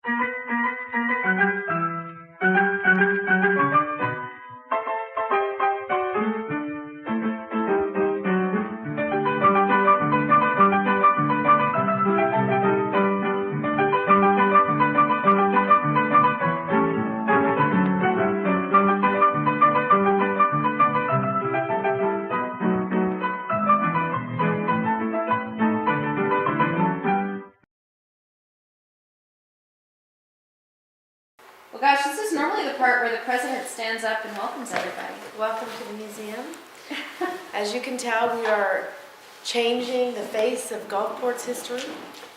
Well, gosh, this is normally the part where the president stands up and welcomes everybody. Welcome to the museum. As you can tell, we are changing the face of Gulfport's history,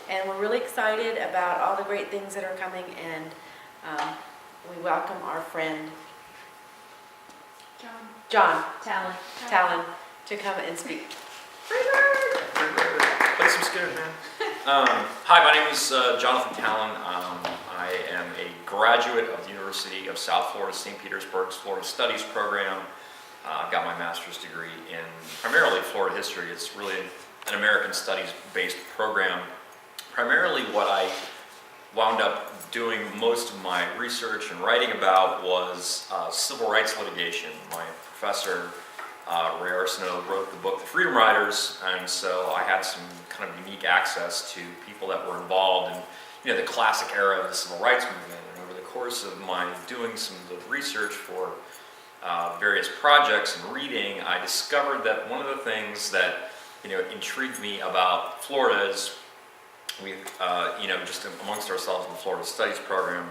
and we're really excited about all the great things that are coming, and we welcome our friend Jon Tallon to come and speak. Place some scared, man. Hi, my name is Jonathan Tallon. I am a graduate of the University of South Florida, St. Petersburg's Florida Studies program. I've got my master's degree in primarily Florida history. It's really an American studies-based program. Primarily what I wound up doing most of my research and writing about was civil rights litigation. My professor, Ray Arsenault, wrote the book The Freedom Riders, and so I had some kind of unique access to people that were involved in the classic era of the civil rights movement. And over the course of my doing some of the research for various projects and reading, I discovered that one of the things that intrigued me about Florida is we just amongst ourselves in the Florida Studies program,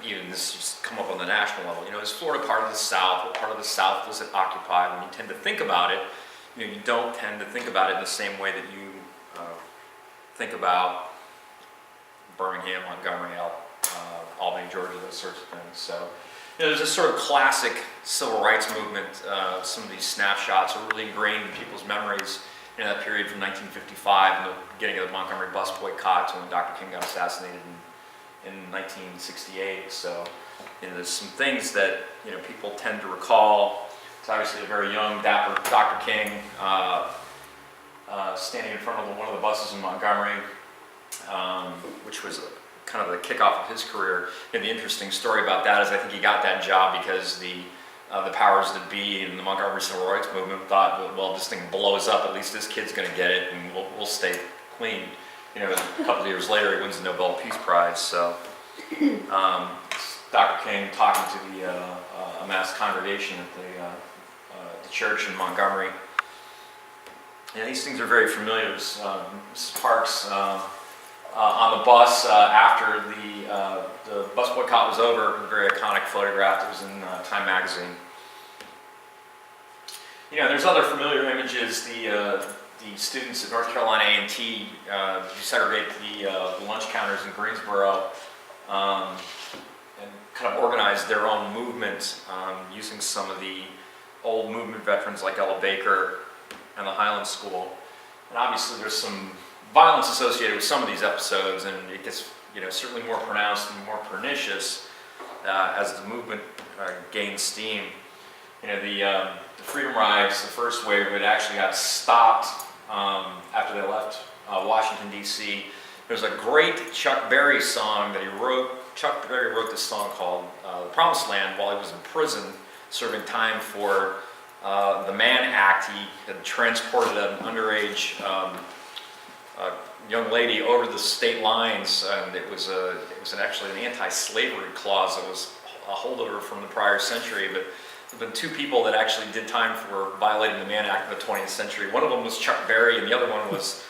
even this just come up on the national level. Is Florida part of the South? What part of the South does it occupy? When you tend to think about it, you don't tend to think about it in the same way that you think about Birmingham, Montgomery, Albany, Georgia, those sorts of things. So, there's this sort of classic civil rights movement. Some of these snapshots are really ingrained in people's memories. That period from 1955 and the beginning of the Montgomery bus boycott to when Dr. King got assassinated in 1968. So, there's some things that people tend to recall. It's obviously a very young, dapper Dr. King standing in front of one of the buses in Montgomery, which was kind of the kickoff of his career. And the interesting story about that is I think he got that job because the powers that be in the Montgomery Civil Rights Movement thought, well, this thing blows up, at least this kid's going to get it, and we'll stay clean. A couple of years later, he wins the Nobel Peace Prize. So, Dr. King talking to a mass congregation at the church in Montgomery. These things are very familiar. Mrs. Parks on the bus after the bus boycott was over, a very iconic photograph that was in Time magazine. There's other familiar images. The students at North Carolina A&T desegregate the lunch counters in Greensboro and kind of organized their own movement using some of the old movement veterans like Ella Baker and the Highland School. And obviously there's some violence associated with some of these episodes, and it gets certainly more pronounced and more pernicious as the movement gains steam. The Freedom Rides, the first wave of it, actually got stopped after they left Washington, D.C. There's a great Chuck Berry song that he wrote. Chuck Berry wrote this song called The Promised Land while he was in prison, serving time for the Mann Act. He had transported an underage young lady over the state lines, and it was actually an anti-slavery clause that was a holdover from the prior century. But there have been two people that actually did time for violating the Mann Act of the 20th century. One of them was Chuck Berry, and the other one was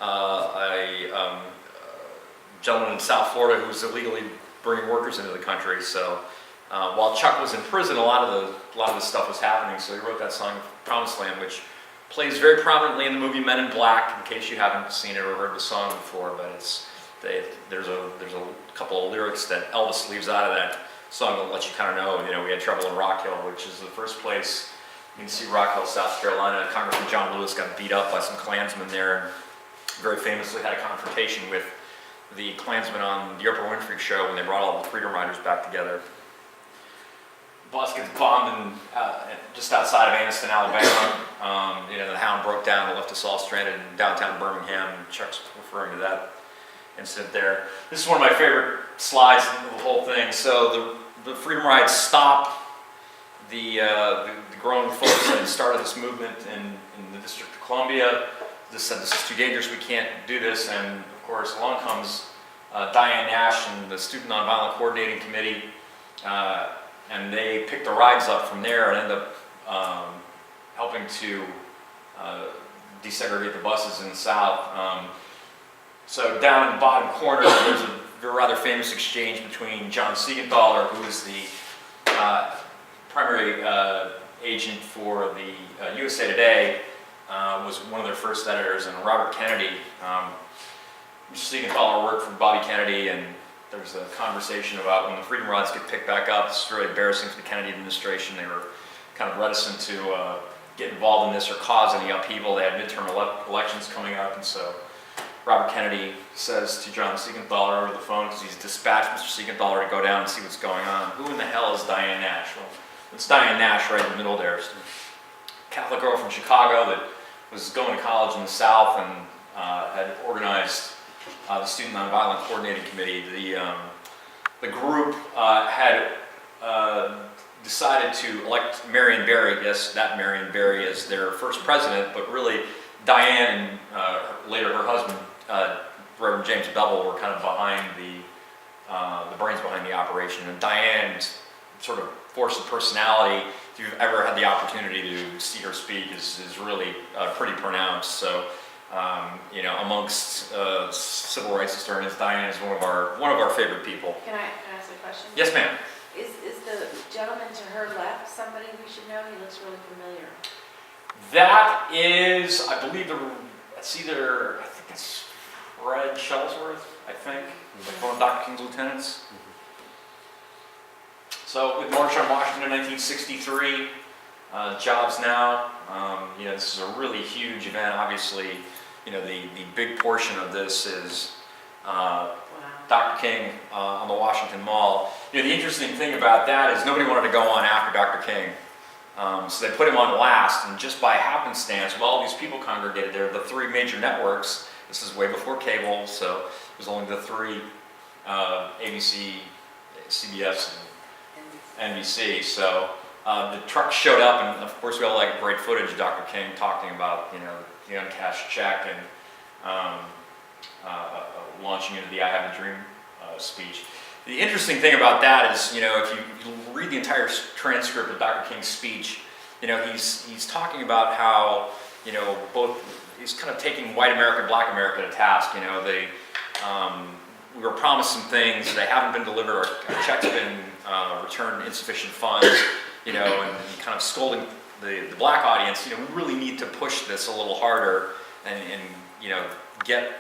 a gentleman in South Florida who was illegally bringing workers into the country. So while Chuck was in prison, a lot of the stuff was happening. So he wrote that song "Promised Land," which plays very prominently in the movie Men in Black, in case you haven't seen it or heard the song before. But there's a couple of lyrics that Elvis leaves out of that song that let you kind of know, we had trouble in Rock Hill, which is the first place you can see Rock Hill, South Carolina. Congressman John Lewis got beat up by some Klansmen there, and very famously had a confrontation with the Klansmen on the Oprah Winfrey Show when they brought all the Freedom Riders back together. Bus gets bombed just outside of Anniston, Alabama. The Hound broke down and left us all stranded in downtown Birmingham. Chuck's referring to that incident there. This is one of my favorite slides in the whole thing. So the Freedom Rides stop the growing folks that had started this movement in the District of Columbia. Just said this is too dangerous, we can't do this, and of course along comes Diane Nash and the Student Nonviolent Coordinating Committee, and they picked the rides up from there and ended up helping to desegregate the buses in the South. So down in the bottom corner, there's a rather famous exchange between John Siegenthaler, who is the primary agent for the USA Today, was one of their first editors, and Robert Kennedy. Mr. Siegenthaler worked for Bobby Kennedy, and there was a conversation about when the Freedom Rides get picked back up. This is really embarrassing for the Kennedy administration. They were kind of reticent to get involved in this or cause any upheaval. They had midterm elections coming up, and so Robert Kennedy says to John Siegenthaler over the phone, because he's dispatched Mr. Siegenthaler to go down and see what's going on, who in the hell is Diane Nash? Well, it's Diane Nash right in the middle there. She's a Catholic girl from Chicago that was going to college in the South and had organized the Student Nonviolent Coordinating Committee. The group had decided to elect Marion Barry, yes, that Marion Barry, as their first president, but really Diane and later her husband, Reverend James Bevel, were kind of behind the brains behind the operation. And Diane's sort of force of personality, if you've ever had the opportunity to see her speak, is really pretty pronounced. So, you know, amongst civil rights historians, Diane is one of our favorite people. Can I ask a question? Yes, ma'am. Is the gentleman to her left somebody we should know? He looks really familiar. That is, I believe, it's either, I think it's Fred Shuttlesworth, I think, like one of Dr. King's lieutenants. So with March on Washington in 1963, Jobs Now, you know, this is a really huge event. Obviously, you know, the big portion of this is Dr. King on the Washington Mall. You know, the interesting thing about that is nobody wanted to go on after Dr. King. So they put him on last, and just by happenstance, while all these people congregated there, the three major networks, this is way before cable, so it was only the three, ABC, CBS, and NBC. So the truck showed up, and of course we all like great footage of Dr. King talking about, you know, the uncashed check and launching into the I Have a Dream speech. The interesting thing about that is, you know, if you read the entire transcript of Dr. King's speech, you know, he's talking about how, you know, he's kind of taking white America, black America to task. You know, we were promised some things, they haven't been delivered, our checks have been returned insufficient funds, you know, and kind of scolding the black audience. You know, we really need to push this a little harder and you know, get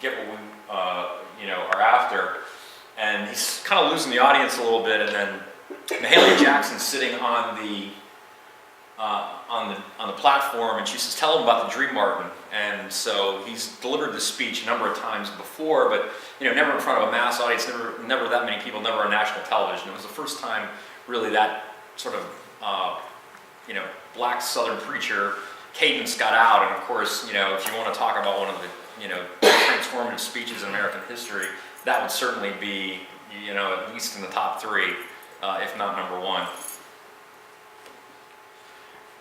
what we, you know, are after. And he's kind of losing the audience a little bit, and then Mahalia Jackson's sitting on the platform, and she says, "Tell him about the Dream Martin." And so he's delivered this speech a number of times before, but you know, never in front of a mass audience, never that many people, never on national television. It was the first time, really, that sort of you know, black Southern preacher cadence got out. And of course, you know, if you want to talk about one of the, you know, transformative speeches in American history, that would certainly be, you know, at least in the top three, if not number one.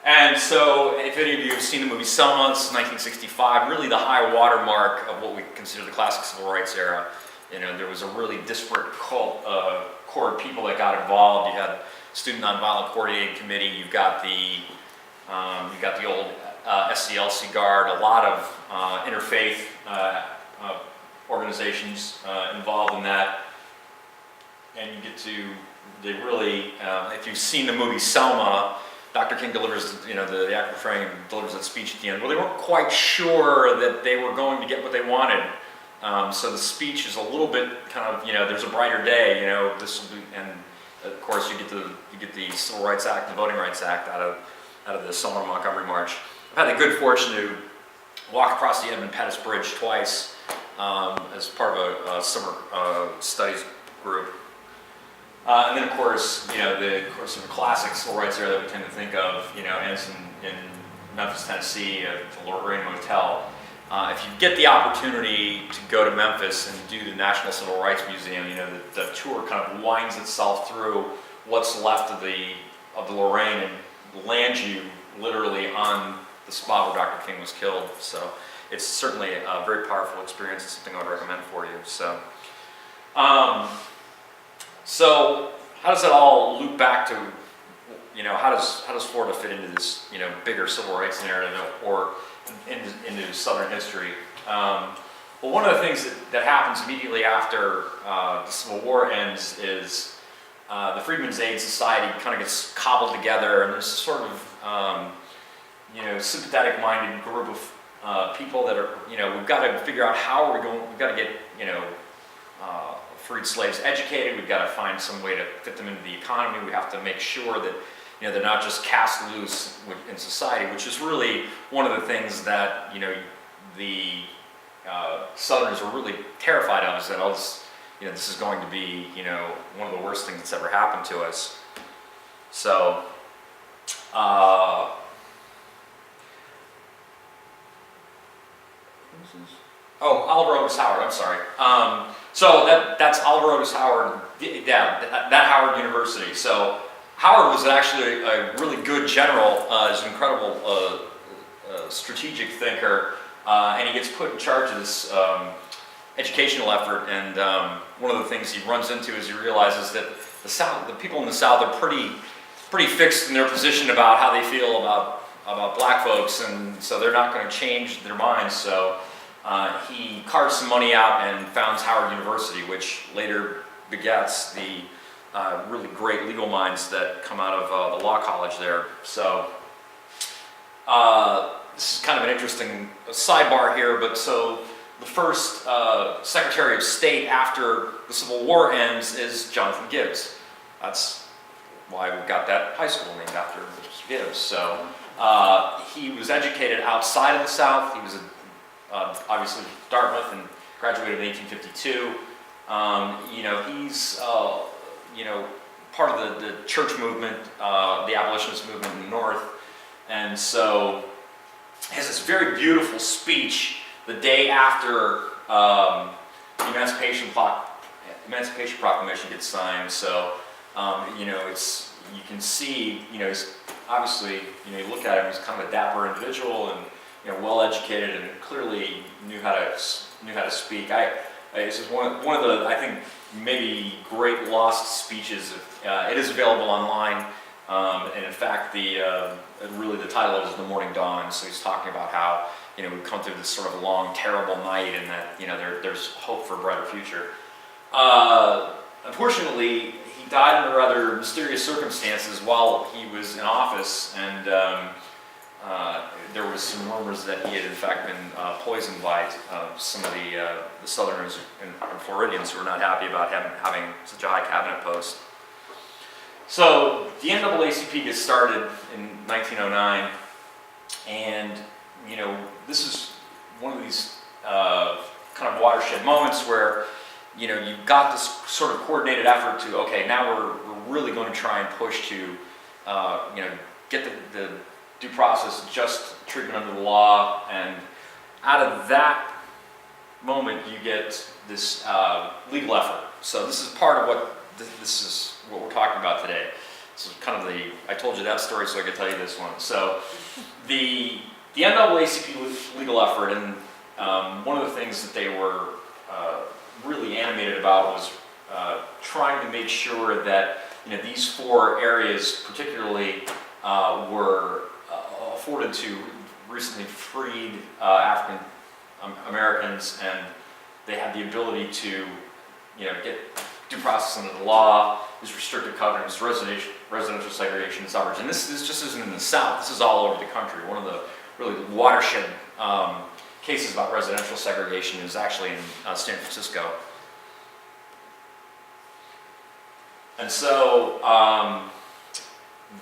And so, if any of you have seen the movie Selma, this is 1965, really the high watermark of what we consider the classic civil rights era. You know, there was a really disparate core of people that got involved. You had Student Nonviolent Coordinating Committee. You've got the old SCLC Guard. A lot of interfaith organizations involved in that, and you get to, they really, if you've seen the movie Selma, Dr. King delivers, you know, the actor portraying him delivers that speech at the end. Well, they weren't quite sure that they were going to get what they wanted, so the speech is a little bit kind of, you know, there's a brighter day, you know, this will be, and of course you get the Civil Rights Act, the Voting Rights Act out of the Selma to Montgomery March. I've had the good fortune to walk across the Edmund Pettus Bridge twice as part of a summer studies group. And then, of course, you know, the classic civil rights era that we tend to think of, you know, ends in Memphis, Tennessee, at the Lorraine Motel. if you get the opportunity to go to Memphis and do the National Civil Rights Museum, you know, the tour kind of winds itself through what's left of the Lorraine and lands you literally on the spot where Dr. King was killed. So it's certainly a very powerful experience and something I would recommend for you. So, so how does that all loop back to, you know, how does Florida fit into this, you know, bigger civil rights narrative or into Southern history? Well, one of the things that happens immediately after the Civil War ends is the Freedmen's Aid Society kind of gets cobbled together, and there's a sort of you know, sympathetic-minded group of people that are, you know, we've got to figure out how we've got to get, you know, freed slaves educated. We've got to find some way to fit them into the economy. We have to make sure that, you know, they're not just cast loose in society, which is really one of the things that, you know, the Southerners are really terrified of, is that, oh, this is going to be, you know, one of the worst things that's ever happened to us. So, Oliver Otis Howard, I'm sorry. So that's Oliver Otis Howard, yeah, that Howard University. So Howard was actually a really good general, he's an incredible strategic thinker, and he gets put in charge of this educational effort, and one of the things he runs into is he realizes that the people in the South are pretty fixed in their position about how they feel about black folks, and so they're not going to change their minds. So he carves some money out and founds Howard University, which later begets the really great legal minds that come out of the law college there. So this is kind of an interesting sidebar here, but so the first Secretary of State after the Civil War ends is Jonathan Gibbs. That's why we've got that high school named after Mr. Gibbs. So he was educated outside of the South. He was obviously Dartmouth and graduated in 1852. You know, he's you know, part of the church movement, the abolitionist movement in the North, and so he has this very beautiful speech the day after the Emancipation Proclamation gets signed. So you know, you can see, you know, he's obviously, you know, you look at him, he's kind of a dapper individual and, you know, well educated and clearly knew how to speak. This is one of the, I think, maybe great lost speeches. It is available online, and in fact, really the title is "The Morning Dawn." So he's talking about how, you know, we've come through this sort of long, terrible night, and that, you know, there's hope for a brighter future. Unfortunately, he died under rather mysterious circumstances while he was in office, and there was some rumors that he had in fact been poisoned by some of the Southerners and Floridians who were not happy about him having such a high cabinet post. So the NAACP gets started in 1909, and, you know, this is one of these kind of watershed moments where, you know, you've got this sort of coordinated effort to, okay, now we're really going to try and push to, you know, get the due process, just treatment under the law, and out of that moment you get this legal effort. So this is part of what this is what we're talking about today. This is kind of I told you that story so I could tell you this one. So the NAACP legal effort, and one of the things that they were really animated about was trying to make sure that, you know, these four areas particularly were afforded to recently freed African Americans, and they had the ability to, you know, get due process under the law, these restrictive covenants, residential segregation and suffrage. And this just isn't in the South, this is all over the country. One of the really watershed cases about residential segregation is actually in San Francisco. And so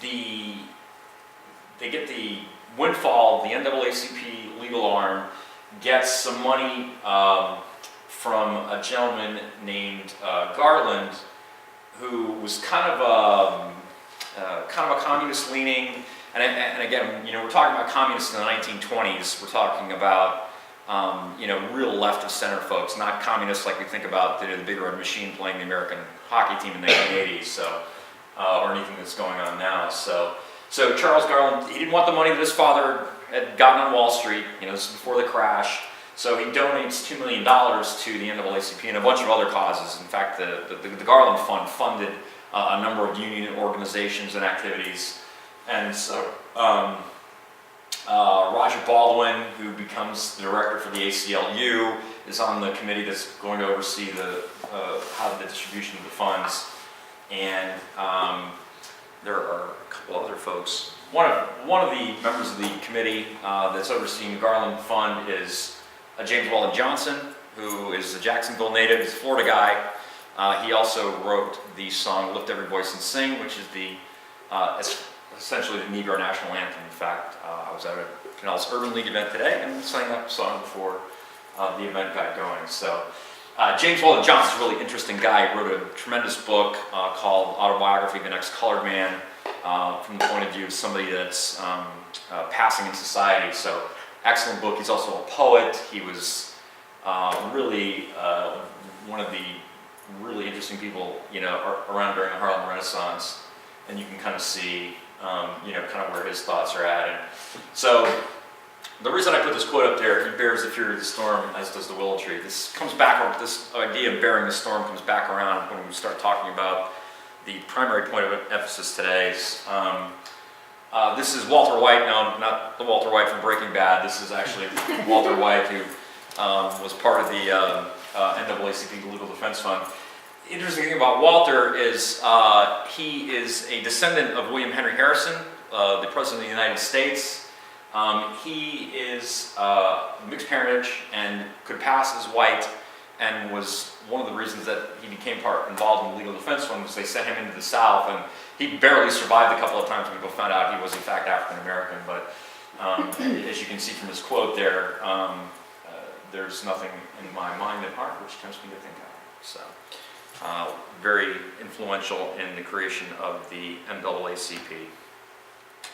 they get the windfall, the NAACP legal arm gets some money from a gentleman named Garland, who was kind of a communist-leaning, and again, you know, we're talking about communists in the 1920s. We're talking about real left of center folks, not communists like we think about the Big Red Machine playing the American hockey team in the 1980s, so, or anything that's going on now. So Charles Garland, he didn't want the money that his father had gotten on Wall Street. This is before the crash. So he donates $2 million to the NAACP and a bunch of other causes. In fact, the Garland Fund funded a number of union organizations and activities. And so Roger Baldwin, who becomes the director for the ACLU, is on the committee that's going to oversee how the distribution of the funds. And there are a couple other folks. One of the members of the committee that's overseeing the Garland Fund is James Weldon Johnson, who is a Jacksonville native. He's a Florida guy. He also wrote the song "Lift Every Voice and Sing," which is essentially the Negro national anthem. In fact, I was at a Pinellas Urban League event today and sang that song before the event got going. So James Weldon Johnson is a really interesting guy. He wrote a tremendous book called Autobiography of the Next Colored Man, from the point of view of somebody that's passing in society. So excellent book. He's also a poet. He was really one of the really interesting people, around during the Harlem Renaissance, and you can kind of see, kind of where his thoughts are at. And so the reason I put this quote up there, "He bears the fury of the storm, as does the willow tree." This comes back, this idea of bearing the storm comes back around when we start talking about the primary point of emphasis today. This is Walter White, no, not the Walter White from Breaking Bad. This is actually Walter White, who was part of the NAACP Legal Defense Fund. The interesting thing about Walter is he is a descendant of William Henry Harrison, the President of the United States. He is mixed parentage and could pass as white, and was one of the reasons that he became involved in the Legal Defense Fund was they sent him into the South, and he barely survived a couple of times when people found out he was in fact African American. But as you can see from his quote there, there's nothing in my mind and heart which tempts me to think of. So very influential in the creation of the NAACP.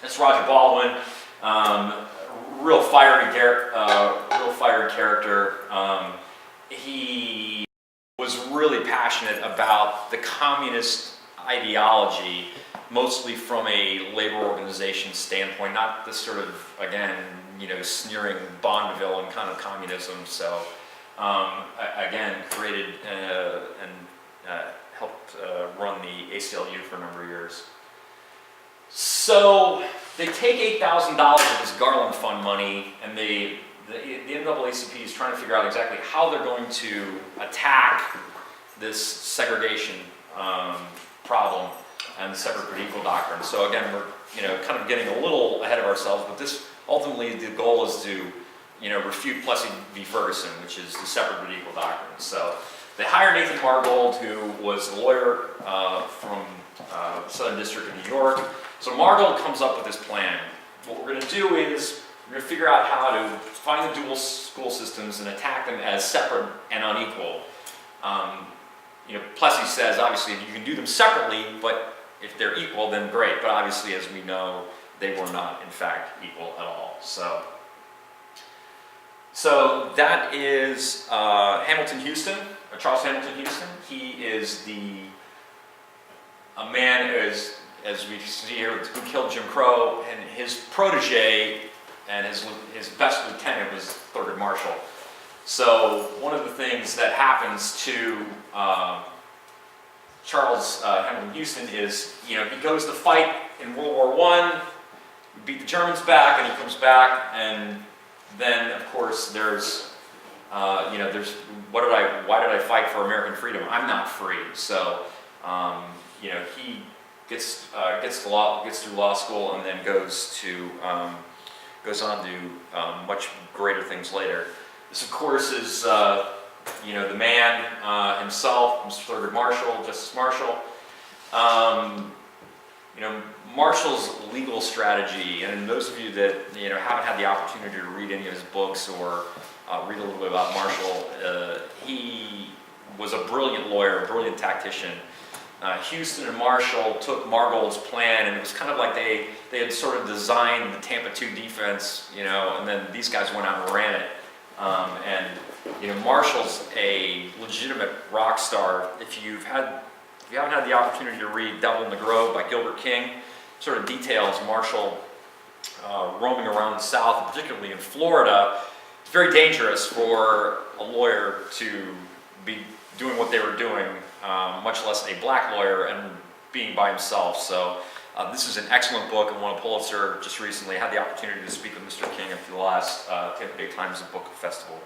That's Roger Baldwin. Real fiery character. He was really passionate about the communist ideology, mostly from a labor organization standpoint, not the sort of, again, sneering Bonneville and kind of communism. So, again, created and helped run the ACLU for a number of years. So they take $8,000 of this Garland Fund money, and the NAACP is trying to figure out exactly how they're going to attack this segregation problem and the separate but equal doctrine. So again, we're kind of getting a little ahead of ourselves, but this ultimately the goal is to refute Plessy v. Ferguson, which is the separate but equal doctrine. So they hire Nathan Margold, who was a lawyer from Southern District of New York. So Margold comes up with this plan. What we're going to do is we're going to figure out how to find the dual school systems and attack them as separate and unequal. Plessy says, obviously, you can do them separately, but if they're equal, then great. But obviously, as we know, they were not, in fact, equal at all. So that is Hamilton Houston, Charles Hamilton Houston. He is a man, as we see here, who killed Jim Crow, and his protege and his best lieutenant was Thurgood Marshall. So one of the things that happens to Charles Hamilton Houston is, he goes to fight in World War I, beat the Germans back, and he comes back, and then of course there's why did I fight for American freedom? I'm not free. So he gets through law school, and then goes on to much greater things later. This, of course, is the man himself, Mr. Thurgood Marshall, Justice Marshall. Marshall's legal strategy, and those of you that haven't had the opportunity to read any of his books or read a little bit about Marshall, he was a brilliant lawyer, a brilliant tactician. Houston and Marshall took Margold's plan, and it was kind of like they had sort of designed the Tampa 2 defense, and then these guys went out and ran it. And Marshall's a legitimate rock star. If you haven't had the opportunity to read Devil in the Grove by Gilbert King, sort of details Marshall roaming around the South, particularly in Florida. It's very dangerous for a lawyer to be doing what they were doing, much less a black lawyer and being by himself. So this is an excellent book and won a Pulitzer just recently. I had the opportunity to speak with Mr. King at the last Tampa Bay Times Book Festival.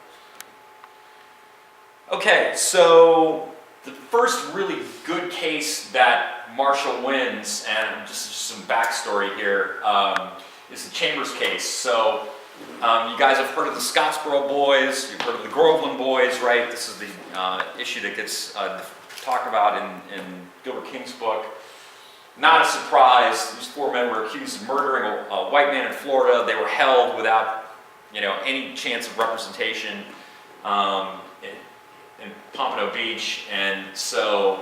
Okay, so the first really good case that Marshall wins, and just some backstory here, is the Chambers case. So you guys have heard of the Scottsboro Boys, you've heard of the Groveland Boys, right? This is the issue that gets talked about in Gilbert King's book. Not a surprise, these 4 men were accused of murdering a white man in Florida. They were held without any chance of representation in Pompano Beach, and so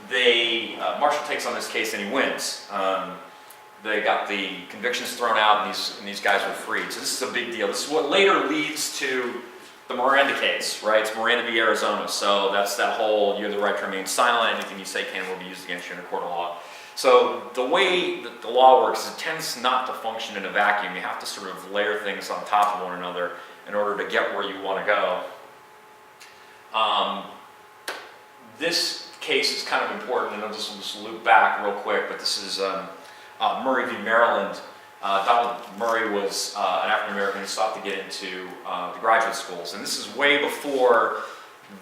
Marshall takes on this case and he wins. They got the convictions thrown out, and these guys were freed. So this is a big deal. This is what later leads to the Miranda case, right? It's Miranda v. Arizona. So that's that whole, you have the right to remain silent. Anything you say can will be used against you in a court of law. So the way that the law works is it tends not to function in a vacuum. You have to sort of layer things on top of one another in order to get where you want to go. This case is kind of important, and I'll just loop back real quick, but this is Murray v. Maryland. Donald Murray was an African-American who sought to get into the graduate schools, and this is way before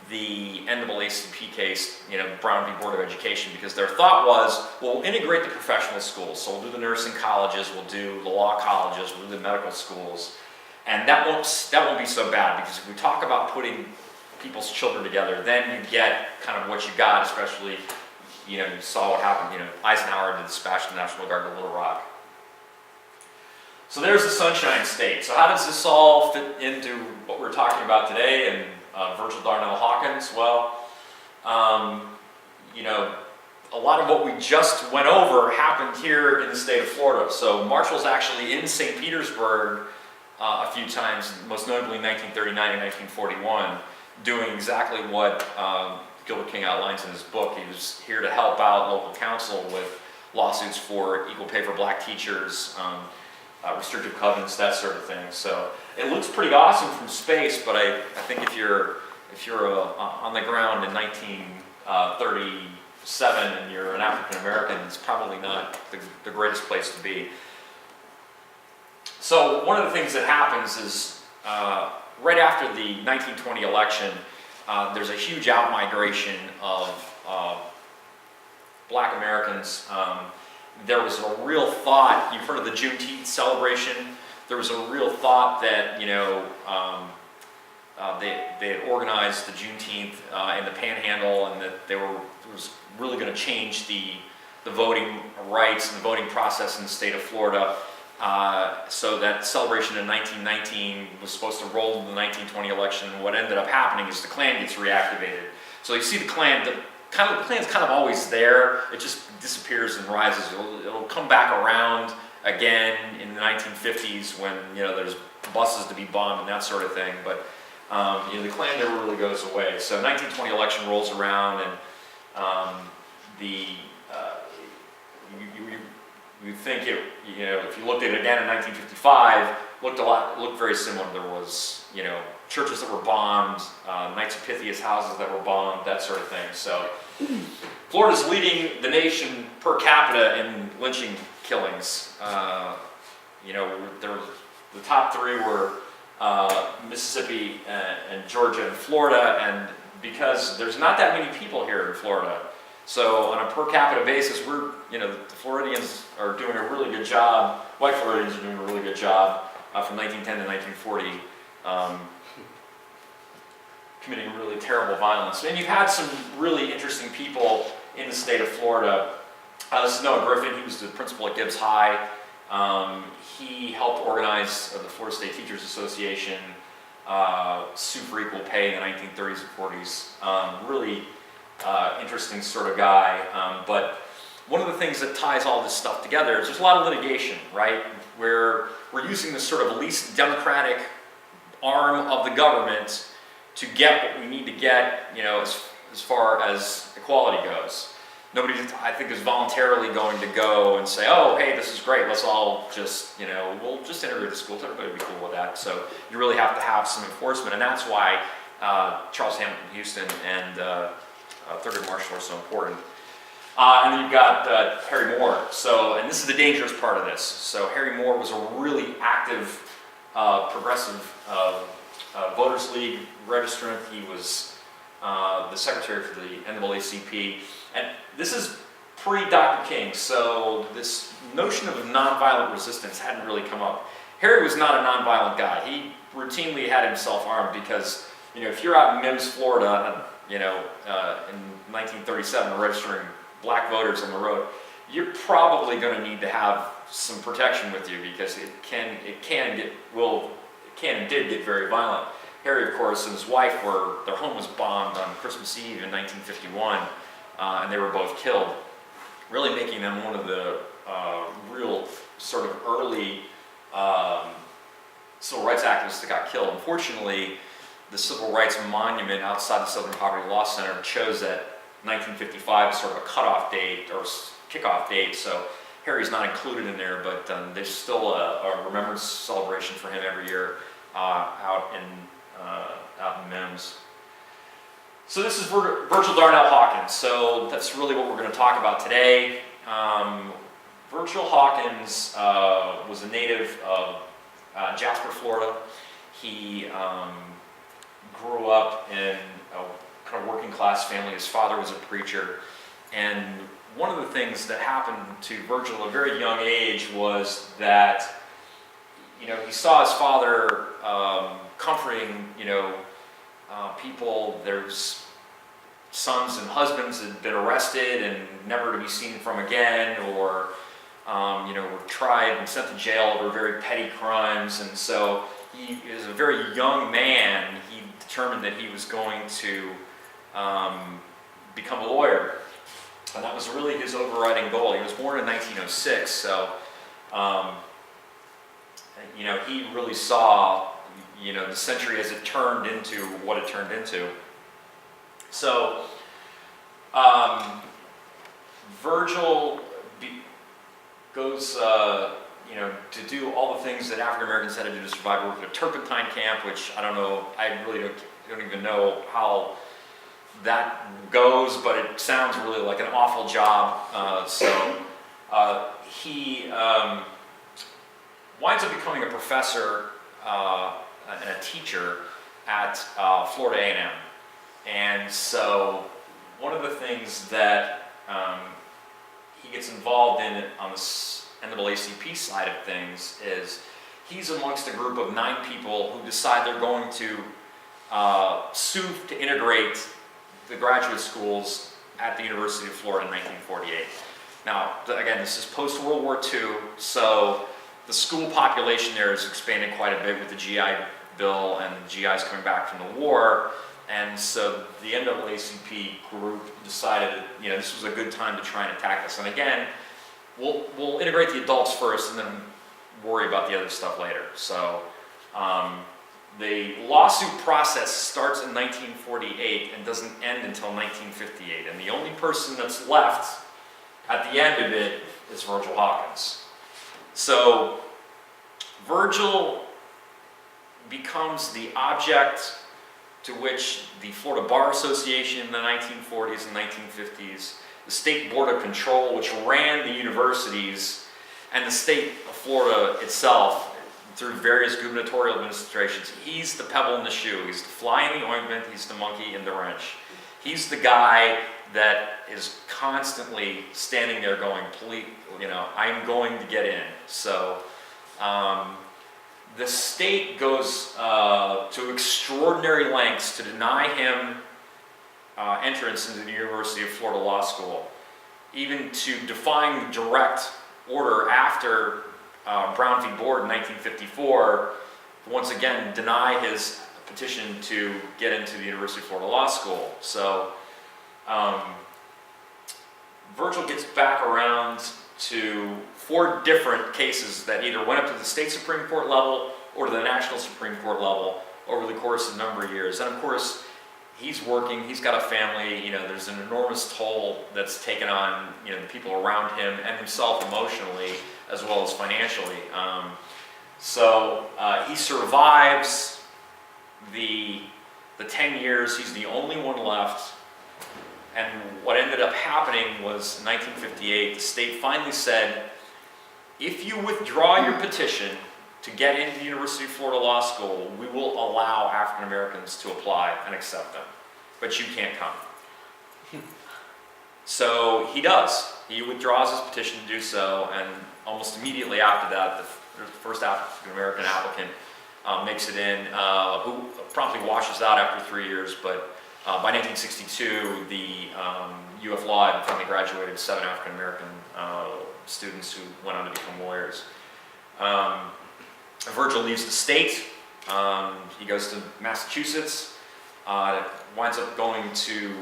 the NAACP case, Brown v. Board of Education, because their thought was, well, we'll integrate the professional schools, so we'll do the nursing colleges, we'll do the law colleges, we'll do the medical schools, and that won't be so bad, because if we talk about putting people's children together, then you get kind of what you got, especially, you saw what happened, Eisenhower did dispatch the National Guard to Little Rock. So there's the Sunshine State. So how does this all fit into what we're talking about today and Virgil Darnell Hawkins? Well, a lot of what we just went over happened here in the state of Florida. So Marshall's actually in St. Petersburg a few times, most notably in 1939 and 1941, doing exactly what Gilbert King outlines in his book. He was here to help out local council with lawsuits for equal pay for black teachers, restrictive covenants, that sort of thing. So it looks pretty awesome from space, but I think if you're on the ground in 1937 and you're an African American, it's probably not the greatest place to be. So one of the things that happens is right after the 1920 election, there's a huge outmigration of black Americans. There was a real thought, you've heard of the Juneteenth celebration, there was a real thought that, they had organized the Juneteenth in the Panhandle, and that it was really going to change the voting rights and the voting process in the state of Florida. So that celebration in 1919 was supposed to roll into the 1920 election, and what ended up happening is the Klan gets reactivated. So you see the Klan, the Klan's kind of always there, it just disappears and rises. It'll come back around again in the 1950s when there's buses to be bombed and that sort of thing, but the Klan never really goes away. So 1920 election rolls around, and you think it, if you looked at it again in 1955, looked very similar. There was, churches that were bombed, Knights of Pythias houses that were bombed, that sort of thing. So Florida's leading the nation per capita in lynching killings. The top 3 were Mississippi and Georgia and Florida, and because there's not that many people here in Florida, so on a per capita basis, the Floridians are doing a really good job, white Floridians are doing a really good job from 1910 to 1940, committing really terrible violence. And you've had some really interesting people in the state of Florida. This is Noah Griffin. He was the principal at Gibbs High. He helped organize the Florida State Teachers Association, sue for equal pay in the 1930s and 40s. Really interesting sort of guy. But one of the things that ties all this stuff together is there's a lot of litigation, right? Where we're using this sort of least democratic, arm of the government to get what we need to get, you know, as far as equality goes. Nobody, I think, is voluntarily going to go and say, oh, hey, this is great, let's all just, you know, we'll just integrate the schools, everybody will be cool with that. So you really have to have some enforcement, and that's why Charles Hamilton Houston and Thurgood Marshall are so important. And then you've got Harry Moore. So, and this is the dangerous part of this. So Harry Moore was a really active, progressive Voters League registrant. He was the secretary for the NAACP. And this is pre-Dr. King, so this notion of nonviolent resistance hadn't really come up. Harry was not a nonviolent guy. He routinely had himself armed because, you know, if you're out in Mims, Florida, you know, in 1937 registering black voters on the road, you're probably going to need to have some protection with you because it can and did get very violent. Harry, of course, and his wife their home was bombed on Christmas Eve in 1951, and they were both killed, really making them one of the real sort of early civil rights activists that got killed. Unfortunately, the Civil Rights Monument outside the Southern Poverty Law Center chose that 1955 as sort of a cutoff date or kickoff date, so Harry's not included in there, but there's still a remembrance celebration for him every year out in Mims. So this is Virgil Darnell Hawkins, so that's really what we're going to talk about today. Virgil Hawkins was a native of Jasper, Florida. He grew up in a kind of working class family. His father was a preacher, and one of the things that happened to Virgil at a very young age was that, you know, he saw his father comforting, you know, people. There's sons and husbands that had been arrested and never to be seen from again, or you know, were tried and sent to jail over very petty crimes. And so he, as a very young man, he determined that he was going to become a lawyer. And that was really his overriding goal. He was born in 1906, so you know, he really saw, you know, the century as it turned into what it turned into. So Virgil goes, you know, to do all the things that African Americans had to do to survive. He worked at a turpentine camp, which I don't know, I really don't even know how that goes, but it sounds really like an awful job. He winds up becoming a professor and a teacher at Florida A&M. And so one of the things that he gets involved in on the NAACP side of things is he's amongst a group of 9 people who decide they're going to sue to integrate the graduate schools at the University of Florida in 1948. Now, again, this is post-World War II, so the school population there has expanded quite a bit with the GI Bill and the GIs coming back from the war, and so the NAACP group decided that, you know, this was a good time to try and attack this. And again, we'll integrate the adults first and then worry about the other stuff later. So the lawsuit process starts in 1948 and doesn't end until 1958. And the only person that's left at the end of it is Virgil Hawkins. So Virgil becomes the object to which the Florida Bar Association in the 1940s and 1950s, the State Board of Control, which ran the universities, and the state of Florida itself, through various gubernatorial administrations. He's the pebble in the shoe. He's the fly in the ointment. He's the monkey in the wrench. He's the guy that is constantly standing there going, please, you know, I'm going to get in. So the state goes to extraordinary lengths to deny him entrance into the University of Florida Law School, even to defying direct order after Brown v. Board in 1954, once again deny his petition to get into the University of Florida Law School. So Virgil gets back around to 4 different cases that either went up to the state Supreme Court level or to the national Supreme Court level, over the course of a number of years. And of course, he's working, he's got a family, there's an enormous toll that's taken on, the people around him and himself emotionally as well as financially. So he survives the 10 years, he's the only one left. And what ended up happening was in 1958, the state finally said, if you withdraw your petition to get into the University of Florida Law School, we will allow African Americans to apply and accept them, but you can't come. So he does. He withdraws his petition to do so, and almost immediately after that, the first African American applicant makes it in, who promptly washes out after 3 years, but by 1962, the UF Law had finally graduated 7 African American students who went on to become lawyers. Virgil leaves the state. He goes to Massachusetts, winds up going to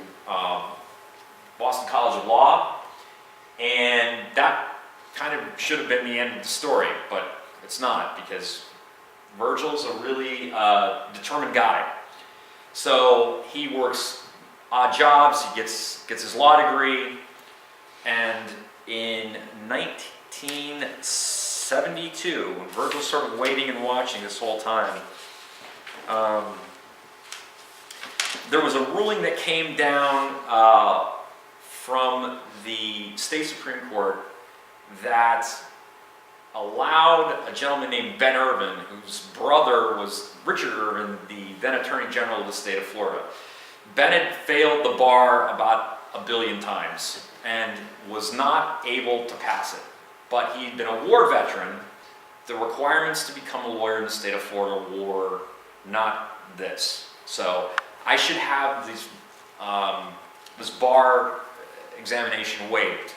Boston College of Law, and that kind of should have been the end of the story, but it's not, because Virgil's a really determined guy. So he works odd jobs, he gets his law degree, and in 1972, when Virgil's sort of waiting and watching this whole time, there was a ruling that came down from the state Supreme Court that allowed a gentleman named Ben Irvin, whose brother was Richard Irvin, the then Attorney General of the state of Florida. Ben had failed the bar about 1 billion times and was not able to pass it. But he'd been a war veteran. The requirements to become a lawyer in the state of Florida were not this. So I should have this bar examination waived,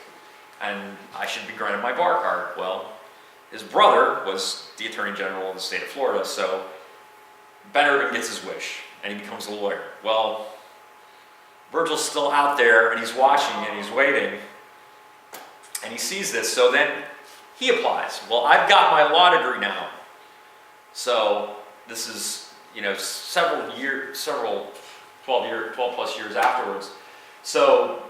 and I should be granted my bar card. Well, his brother was the Attorney General of the state of Florida, so Ben Irvin gets his wish, and he becomes a lawyer. Well, Virgil's still out there, and he's watching, and he's waiting, and he sees this, so then he applies. Well, I've got my law degree now. So this is, 12 plus years afterwards. So,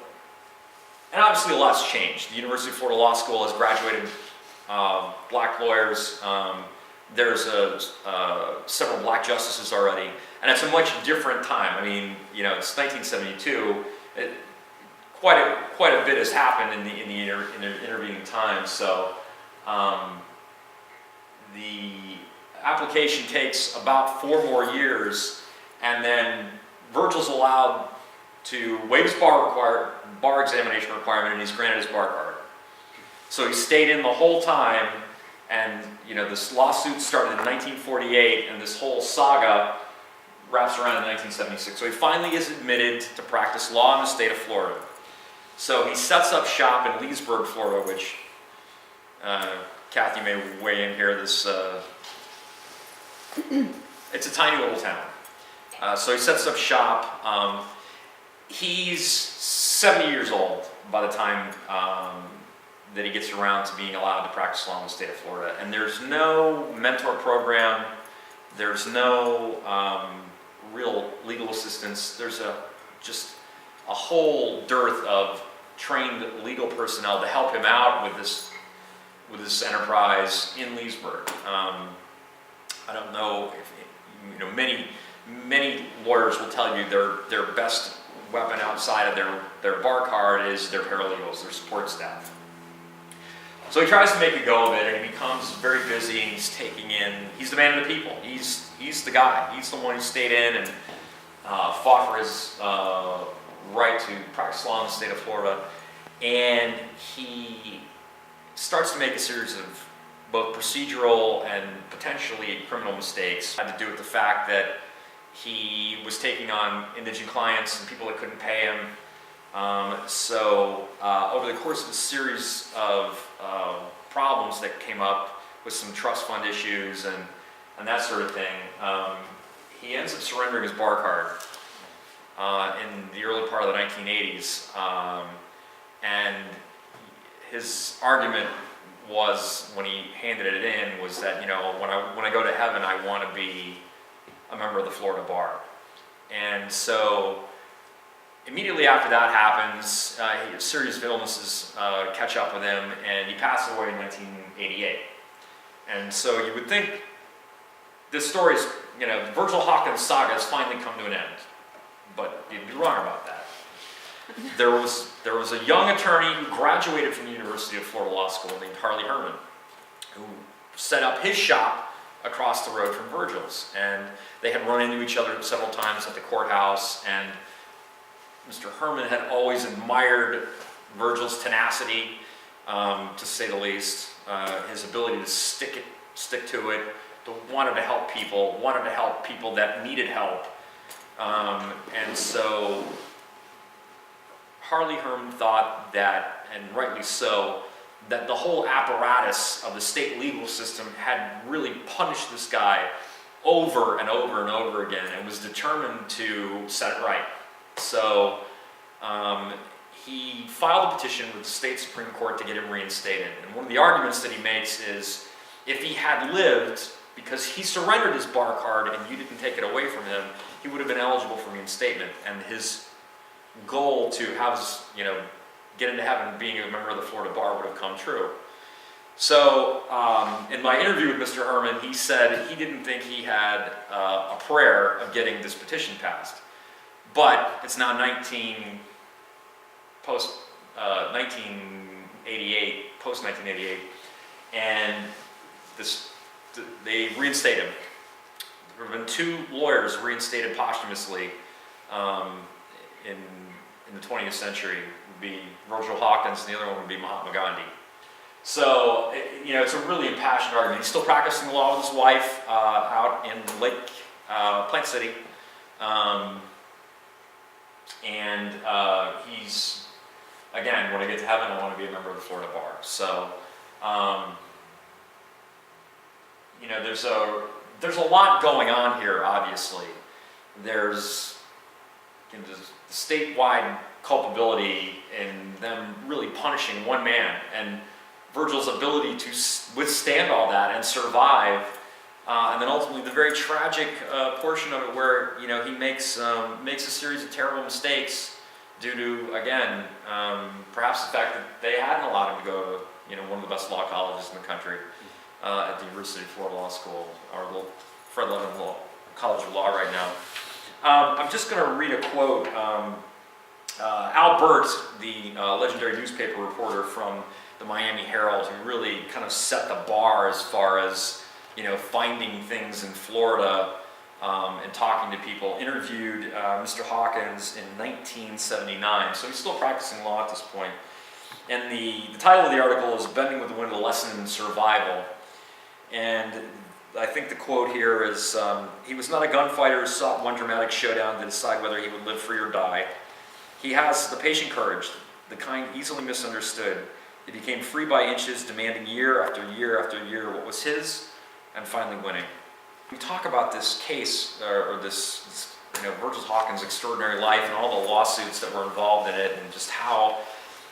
and obviously a lot's changed. The University of Florida Law School has graduated black lawyers. There's several black justices already, and it's a much different time. I mean, it's 1972. Quite a bit has happened in the intervening time. So the application takes about 4 more years, and then Virgil's allowed to waive his bar examination requirement, and he's granted his bar card. So he stayed in the whole time, and this lawsuit started in 1948, and this whole saga wraps around in 1976. So he finally is admitted to practice law in the state of Florida. So he sets up shop in Leesburg, Florida, which Kathy may weigh in here. This it's a tiny little town. So he sets up shop. He's 70 years old by the time that he gets around to being allowed to practice law in the state of Florida. And there's no mentor program. There's no real legal assistance. There's just a whole dearth of trained legal personnel to help him out with this enterprise in Leesburg. I don't know if many lawyers will tell you their best weapon outside of their bar card is their paralegals, their support staff. So he tries to make a go of it, and he becomes very busy, and he's the man of the people. He's the guy. He's the one who stayed in and fought for his right to practice law in the state of Florida. And he starts to make a series of both procedural and potentially criminal mistakes. It had to do with the fact that he was taking on indigent clients and people that couldn't pay him. So over the course of a series of problems that came up with some trust fund issues and that sort of thing, he ends up surrendering his bar card in the early part of the 1980s. And his argument was, when he handed it in, was that when I go to heaven, I want to be a member of the Florida bar. And so immediately after that happens, a series of illnesses catch up with him, and he passes away in 1988. And so you would think this story's, Virgil Hawkins' saga has finally come to an end. But you'd be wrong about that. There was a young attorney who graduated from the University of Florida Law School named Harley Herman, who set up his shop across the road from Virgil's. And they had run into each other several times at the courthouse, and Mr. Herman had always admired Virgil's tenacity, to say the least, his ability to stick to it, wanted to help people that needed help. And so Harley Herman thought that, and rightly so, that the whole apparatus of the state legal system had really punished this guy over and over and over again, and was determined to set it right. So he filed a petition with the state Supreme Court to get him reinstated. And one of the arguments that he makes is, if he had lived, because he surrendered his bar card and you didn't take it away from him, he would have been eligible for reinstatement. And his goal to have, get into heaven being a member of the Florida bar would have come true. So in my interview with Mr. Herman, he said he didn't think he had a prayer of getting this petition passed. But it's now 1988, and they reinstate him. There have been 2 lawyers reinstated posthumously in the 20th century. It would be Virgil Hawkins, and the other one would be Mahatma Gandhi. So, it's a really impassioned argument. He's still practicing law with his wife out in Lake Plant City. And he's, again, when I get to heaven, I want to be a member of the Florida bar. So, there's a lot going on here, obviously. There's the statewide culpability in them really punishing one man, and Virgil's ability to withstand all that and survive, and then ultimately the very tragic portion of it where he makes a series of terrible mistakes due to, again, perhaps the fact that they hadn't allowed him to go to one of the best law colleges in the country, at the University of Florida Law School, our little Fred Levin College of Law right now. I'm just going to read a quote. Al Burt, the legendary newspaper reporter from the Miami Herald, who really kind of set the bar as far as finding things in Florida and talking to people, interviewed Mr. Hawkins in 1979. So he's still practicing law at this point. And the title of the article is "Bending with the Wind: A Lesson in Survival." And I think the quote here is, he was not a gunfighter who sought one dramatic showdown to decide whether he would live free or die. He has the patient courage, the kind easily misunderstood. He became free by inches, demanding year after year after year what was his, and finally winning. We talk about this case, or this Virgil Hawkins' extraordinary life and all the lawsuits that were involved in it, and just how,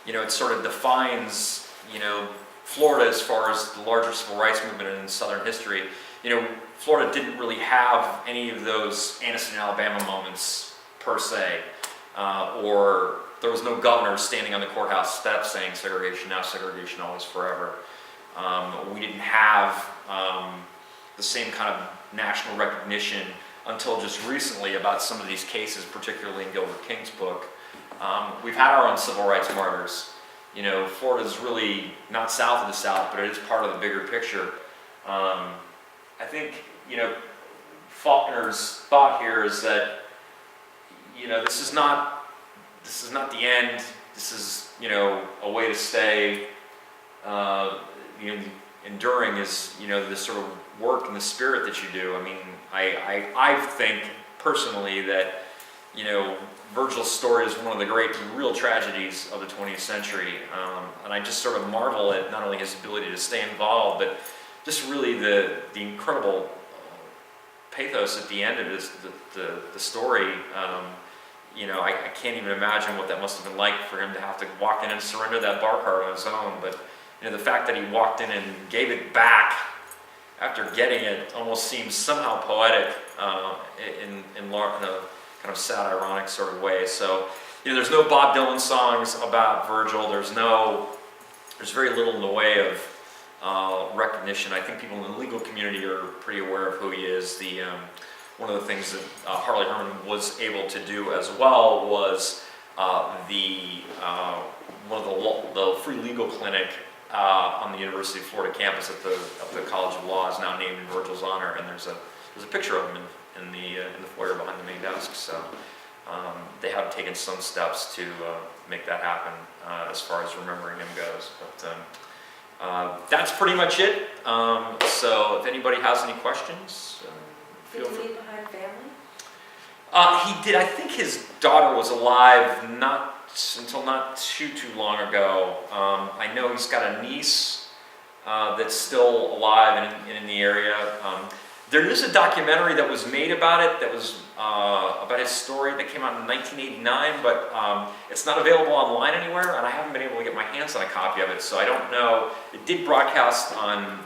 it sort of defines, Florida as far as the larger civil rights movement in Southern history. Florida didn't really have any of those Anniston, Alabama moments per se, or there was no governor standing on the courthouse steps saying segregation now, segregation always, forever. We didn't have the same kind of national recognition until just recently about some of these cases, particularly in Gilbert King's book. We've had our own civil rights martyrs. Florida is really not south of the South, but it is part of the bigger picture. I think, Faulkner's thought here is that, this is not the end. This is, a way to stay. Enduring is, this sort of work and the spirit that you do. I mean, I think personally that, Virgil's story is one of the great real tragedies of the 20th century. And I just sort of marvel at not only his ability to stay involved, but just really the incredible pathos at the end of the story. I can't even imagine what that must have been like for him to have to walk in and surrender that bar card on his own. But the fact that he walked in and gave it back after getting it almost seems somehow poetic. in a kind of sad, ironic sort of way. So, there's no Bob Dylan songs about Virgil. There's very little in the way of recognition. I think people in the legal community are pretty aware of who he is. One of the things that Harley Herman was able to do as well was one of the free legal clinic on the University of Florida campus at the College of Law is now named in Virgil's honor, and there's a picture of him in the foyer behind the main desk. So they have taken some steps to make that happen as far as remembering him goes. But that's pretty much it. So if anybody has any questions, Did he leave behind family? he did. I think his daughter was alive until not too long ago. I know he's got a niece that's still alive and in the area. There is a documentary that was made about it that was about his story that came out in 1989, but it's not available online anywhere, and I haven't been able to get my hands on a copy of it, so I don't know. It did broadcast on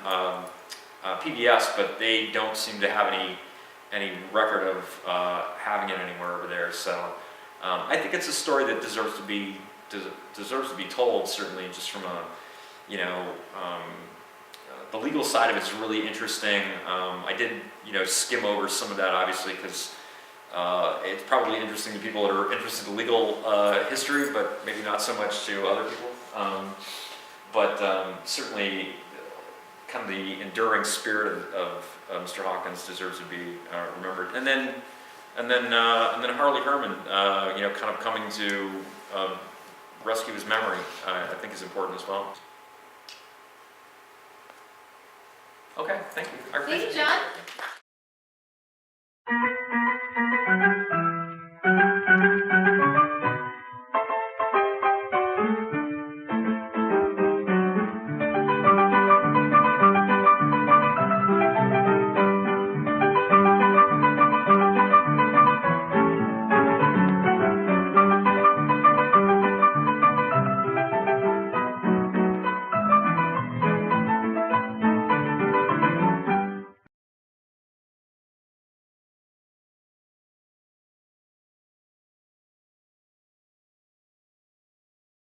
PBS, but they don't seem to have any record of having it anywhere over there. So I think it's a story that deserves to be told. Certainly, just from the legal side of it's really interesting. I did skim over some of that, obviously, because it's probably interesting to people that are interested in legal history, but maybe not so much to other people. But certainly, kind of the enduring spirit of Mr. Hawkins deserves to be remembered. And then Harley Herman, kind of coming to rescue his memory, I think is important as well. Okay, thank you. I appreciate Thank you, John.